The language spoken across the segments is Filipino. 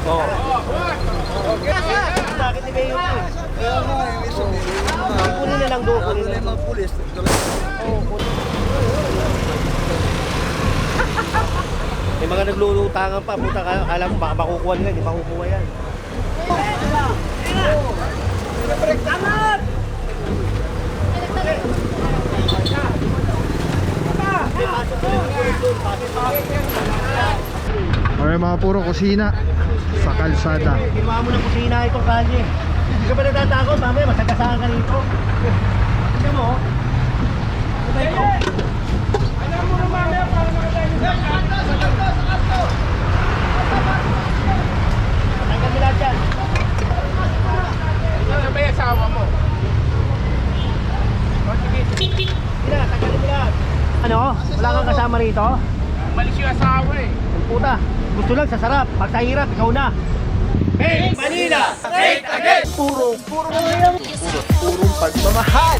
Oo. Bakit ni Mayor ito? Kaya nga, yung isa Kunin na lang doon. Kunin na yung mga pulis. Oo, kunin. May mga naglulutangan pa. Puta, kala mo baka makukuha nila. Hindi makukuha yan. Okay, mga puro kusina sa kalsada. Ginawa mo ng kusina itong kalye. Hindi ka ba natatakot? Mamaya masagasahan ka rito. Tignan mo. Ano ba ito? Alam mo na mamaya para makatayin sa kanto. Tanggal mo lahat yan. Ano ba yung asawa mo? Sige na, tanggalin mo lahat. Ano? Wala kang kasama rito? Malis yung asawa eh. Ang puta. Gusto lang sa sarap. Pag sa hirap, ikaw na. Hey, Manila! Straight again! Purong pagmamahal.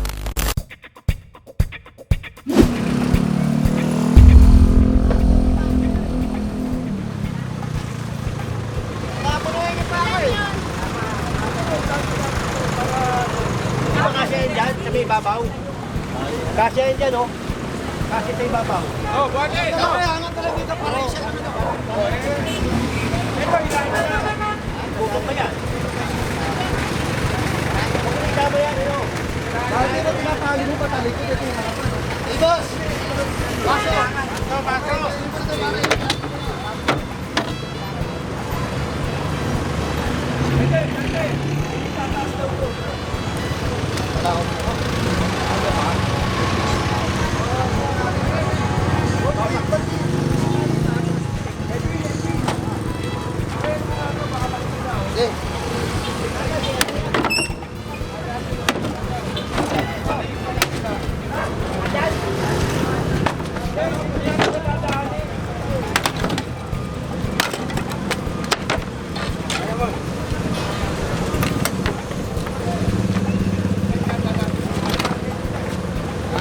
Di ba kasya yan dyan? Sa may ibabaw? Kasya yan dyan, oh. Kasya sa ibabaw. Oh, buwan eh! No! Bukod pa yan. Bukod isama yan, ano? Bakit na tinatali mo pa talikod ito yung harapan? Ibos! Baso! Baso!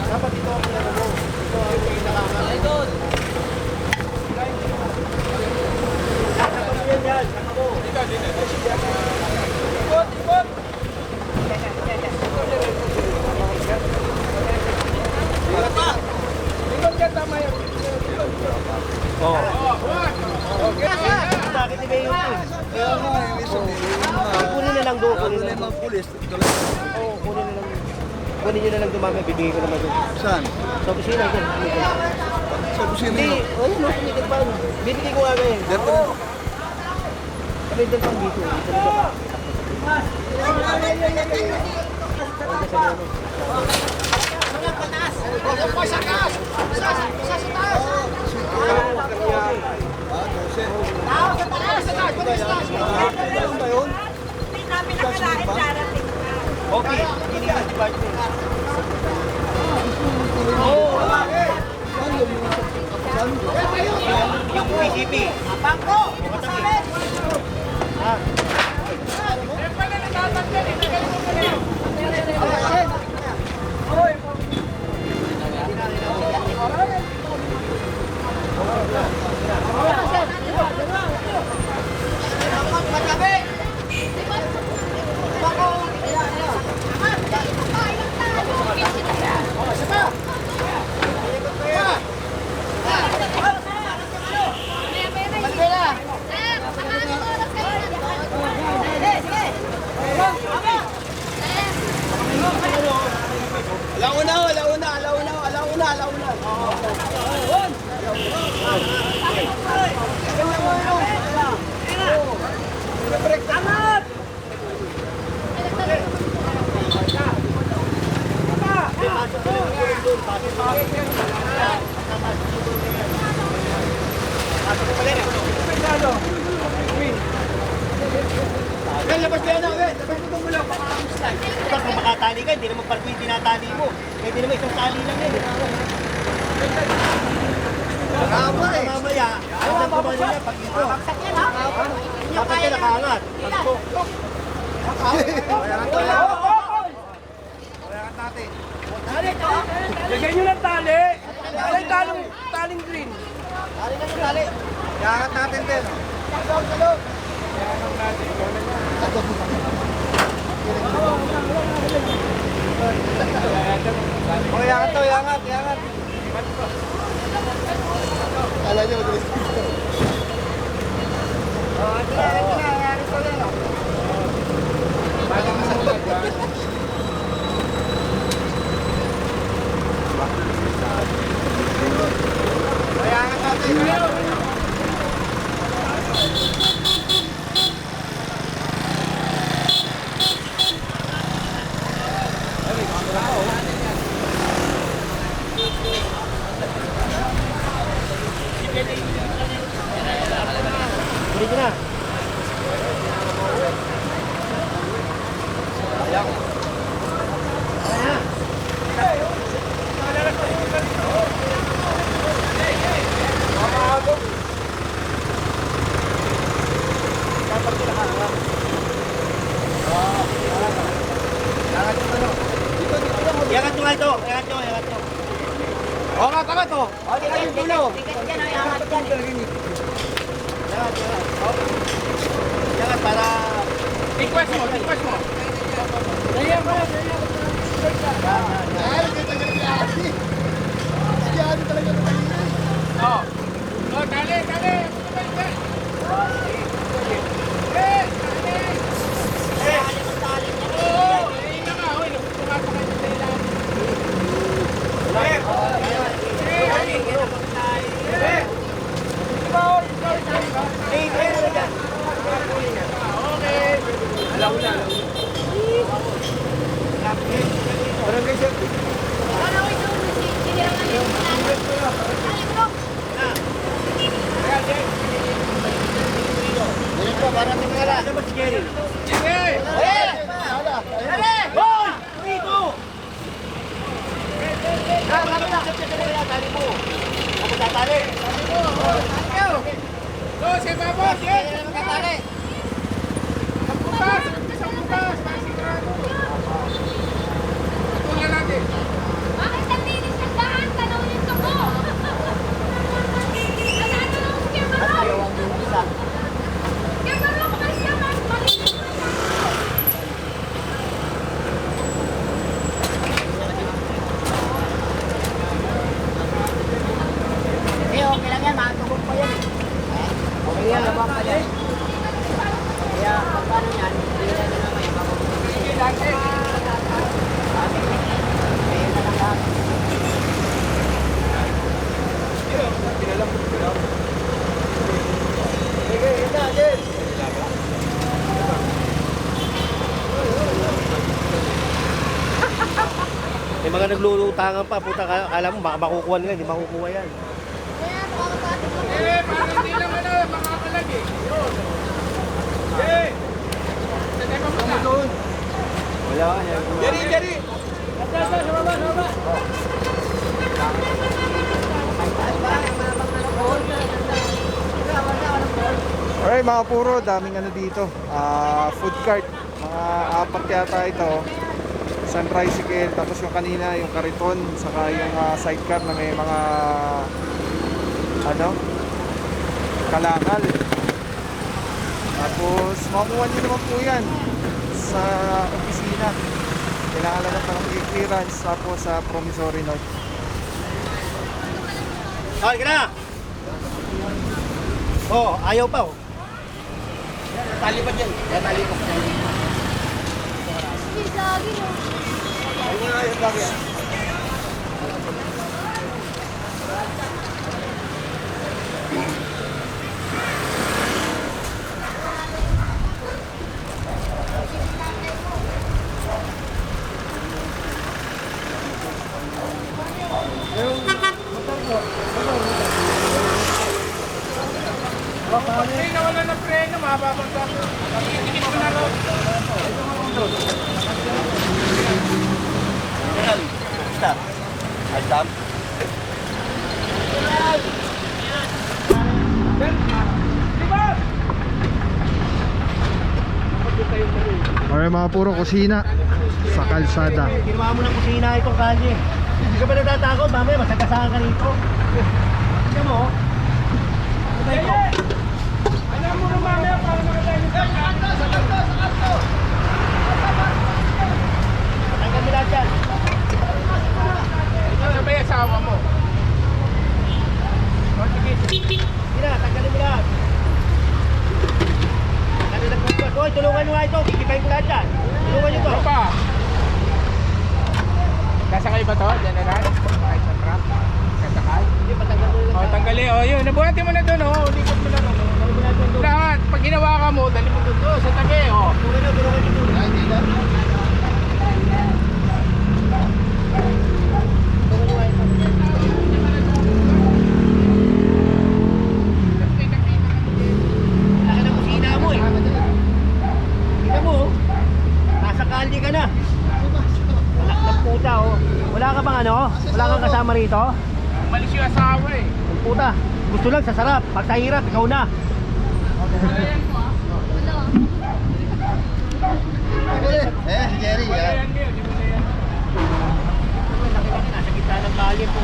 Dapat ito ang pinano mo. Ito ang pinakakas. Idol! Saka mo yan dyan. Saka mo. Ikot! Ikot! Ikot ka, tama yun. Oo. Oh, buwan! Okay! Bakit ni Mayor ito? Kaya nga, yung isa Kunin na lang doon. Kunin Kunin na na lang. yung mga pulis. Oo, kunin na lang. Kunin nyo na lang dumami. Bibigay ko naman doon. Saan? Sa opisina, dyan. Sa kusina Hindi, yun. ano no, kumikit pa. Binigay ko nga ngayon. Dito rin. Kami doon pang dito. Dito na ba? Okay, hindi naman department. Oo, yung PCP. Bangko! Ah. Labas ka na, labas mo mula, baka slide. Kung makatali ka, hindi naman parang yung tinatali mo. Kaya hindi naman isang tali lang yan. Tama eh. Mamaya, ayaw na pa niya pag ito. Dapat ka nakaangat. Lagyan nyo ng tali! Taling green! Iangat natin din. Oh, yangat to, yangat, yangat. Kala niyo madalis dito. Oh, ito na, yangat to lang. Yangat natin. Sige na. Iangat nyo nga ito. Iangat nyo. Oh, angat to. Oh, di kayo dulo. Iangat para... Request mo. Oh. Oh, dali. Para tingala. Ano ba si Jerry? Sige! Hoy! Dito! Tali mo. Ako tatali. Go, si Babo! Sige! Bukas! Isang bukas! Pasigurado! Tulungan natin! Bakit naglinis ng daan? Tanawin ko mo! Nasaan na lang si Kemaro? Kemaro, makalis ka mas malinis mo na! Okay lang yan, makatugog pa yan. Okay yan, labang pa yan. Kaya, pagkano yan, hindi na naman yung makatugog. Sige, lagi! May mga naglulutangan pa. Puta, kala mo baka makukuha nila. Hindi makukuha yan. Para hindi naman makakalag eh. Yun. Sige! Sige ka muna. Wala. Jerry! Alright mga puro, daming ano dito, food cart, mga apat yata ito, isang tricycle, tapos yung kanina yung kariton, saka yung sidecar na may mga ano, kalakal. Tapos makukuha nyo naman po yan sa opisina, kailangan lang ng clearance, tapos sa promissory note. Okay ka na! Oh, ayaw pa oh. Tali pa dyan. Tali ko. Si Zagi, no? Pag may nawala ng preno, mababagsak. Pag-itikit ko na rin. Stop. Stop. Diba? Alright mga puro, kusina sa kalsada. Ginawa mo ng kusina itong kalye. Hindi ka ba natatakot? Mamaya masagasaan ka rito. Tingnan mo. Ano ba ito? Alam mo na mamaya para makatayin. dyan. Ano ba yung asawa mo? O, sige. Sige na, tanggalin mo lahat. Ano nagpupuan? Hoy, tulungan nyo nga ito. Kikipain ko lahat dyan. Tulungan nyo to. Ano pa? Kasakay ba to? General? Kahit sa truck? Kasakay? Hindi, patanggal mo O, lang. tanggali. O, yun. Nabuhati mo na doon, o. Likod mo na doon. Lahat. Pag ginawa ka mo, dali mo doon sa tabi, o. Tulungan nyo, tulungan nyo. Tulungan nyo nga ito. Laki ng kusina mo eh. Kita mo, oh. Nasa kalye ka na. Anak ng puta, oh. Wala ka bang ano? Wala kang kasama rito? Umalis yung asawa, eh. Ang puta, gusto lang sa sarap. Pag sa hirap, ikaw na. Si Jerry, yan. Laki-laki, nasa gitna ng kalye po.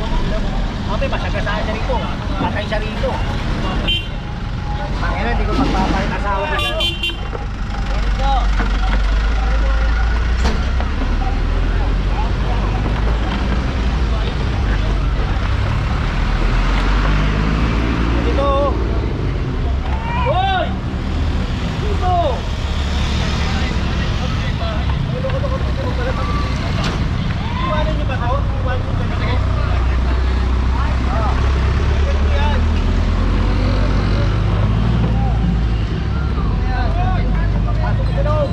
Mami, masagasaan siya rito. Patay siya rito. Pangina, hindi ko magpapalit asawa ko dito. Dito. Dito. Hoy! Dito! Iwanan niyo ba ito? Iwanan niyo ba ito? Ganun yan. Pasok sa loob.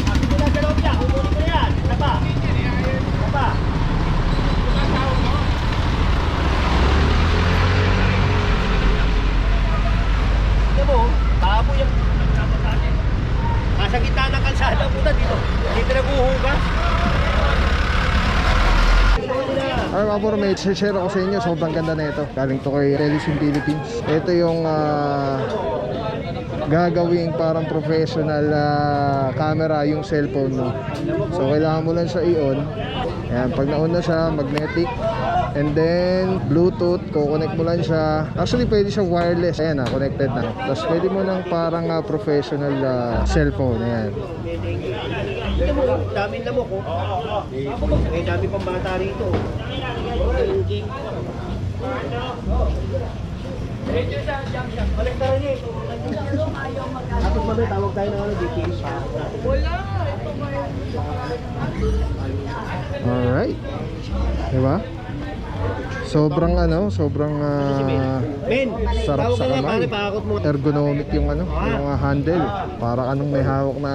Pasok na sa loob niya. Kukunin ko na yan. Isa pa. Isa pa. Tignan mo, baboy yung nagsama sa atin. Nasa gitna ng kalsada puta dito. Dito naghuhugas. Ay mga puro, may share ako sa inyo. Sobrang ganda na ito. Galing to kay Telesim Philippines. Ito yung gagawing parang professional camera yung cellphone mo. So kailangan mo lang siya i-on. Ayan, pag na-on na siya, magnetic. And then Bluetooth, kukonect mo lang siya. Actually pwede siya wireless. Ayan na, connected na. Tapos pwede mo ng parang professional cellphone. Ayan. Tignan mo, daming lamok oh. Eh, dami pang bata rito. Balik ka rin eh. Tapos mamaya tawag tayo ng ano, DTS. Alright. Diba? Sobrang sobrang Men, sarap tawag sa ka nga kamay. pare, pakakot mo. Ergonomic yung yung handle. Para anong may hawak na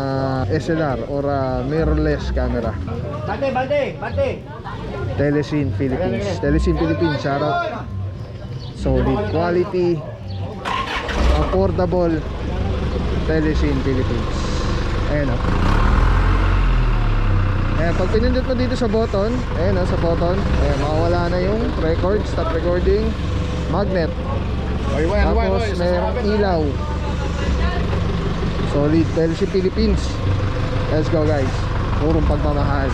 SLR or mirrorless camera. Bante, bante, bante. Telesim Philippines. Telesim Philippines, shout out. Solid quality, affordable. Telesim Philippines. Ayan o. Ayan, pag pinindot mo dito sa button, ayan sa button, ayan, makawala na yung record, stop recording, magnet. Tapos mayroong ilaw. Solid. Telesim Philippines. Let's go guys. Purong pagmamahal.